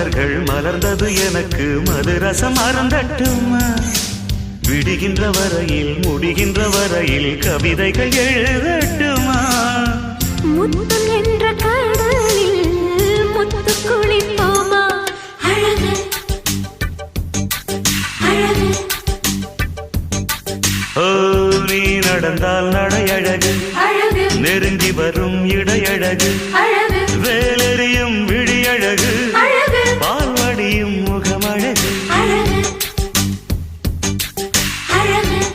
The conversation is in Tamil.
மலர்கள் மலர்ந்தது எனக்கு மதுரசம் அருந்தட்டுமா விடுகின்ற வரையில் முடிகின்ற வரையில் கவிதைகள் எழுதட்டுமா முத்தம் என்ற கடலில் முத்து குளிப்போமா அழகு அழகு ஓ நீ நடந்தால் நடையழகு அழகு நெருங்கி வரும் இடையழகு அழகு வேலெறியும் விழியழகு